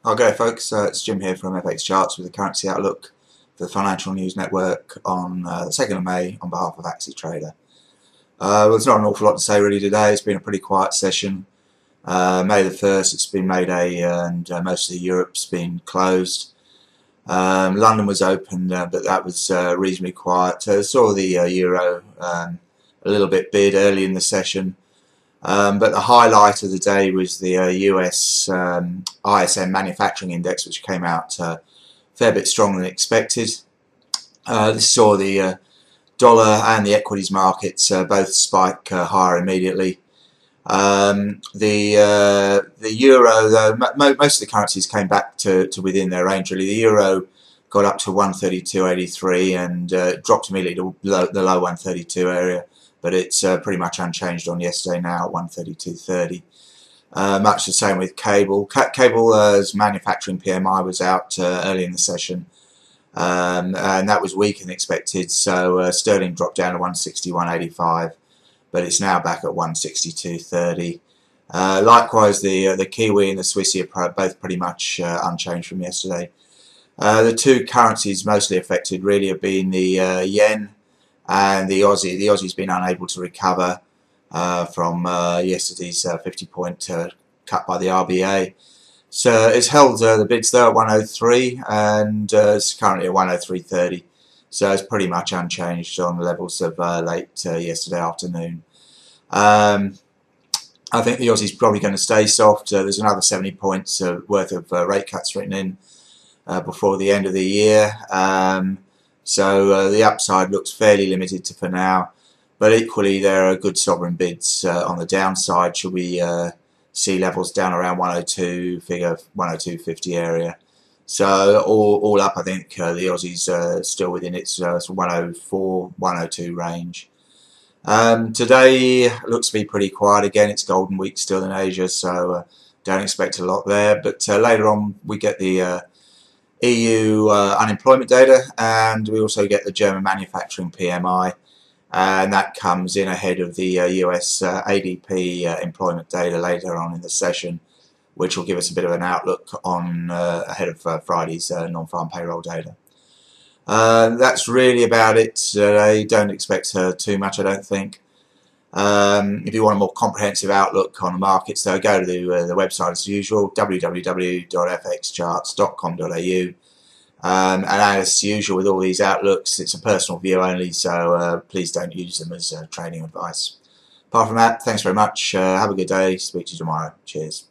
Okay, folks, it's Jim here from FX Charts with the currency outlook for the Financial News Network on the 2nd of May on behalf of Axis Trader. Well, there's not an awful lot to say really today. It's been a pretty quiet session. May the 1st, it's been May Day, and most of Europe's been closed. London was open, but that was reasonably quiet. Saw the euro a little bit bid early in the session. But the highlight of the day was the US ISM manufacturing index, which came out a fair bit stronger than expected. This saw the dollar and the equities markets both spike higher immediately. The euro, though, most of the currencies came back to within their range really. The euro got up to 132.83 and dropped immediately to the low 132 area. But it's pretty much unchanged on yesterday now at 132.30. Much the same with cable. Cable's manufacturing PMI was out early in the session, and that was weaker than expected. So sterling dropped down to 161.85, but it's now back at 162.30. Likewise, the Kiwi and the Swissie are both pretty much unchanged from yesterday. The two currencies mostly affected really have been the yen and the Aussie. The Aussie's been unable to recover from yesterday's 50-point cut by the RBA. So it's held the bids there at 103 and it's currently at 103.30. So it's pretty much unchanged on the levels of late yesterday afternoon. I think the Aussie's probably going to stay soft. There's another 70 points worth of rate cuts written in before the end of the year. So the upside looks fairly limited for now, but equally there are good sovereign bids on the downside should we see levels down around 102, figure 102.50 area. So all up, I think the Aussie's still within its 104, 102 range. Today looks to be pretty quiet again. It's Golden Week still in Asia, so don't expect a lot there. But later on we get the EU unemployment data, and we also get the German manufacturing PMI, and that comes in ahead of the US ADP employment data later on in the session, which will give us a bit of an outlook on ahead of Friday's non-farm payroll data. That's really about it today. Don't expect too much, I don't think. If you want a more comprehensive outlook on the markets, though, go to the website as usual, www.fxcharts.com.au. And as usual with all these outlooks, it's a personal view only, so please don't use them as trading advice. Apart from that, thanks very much. Have a good day. Speak to you tomorrow. Cheers.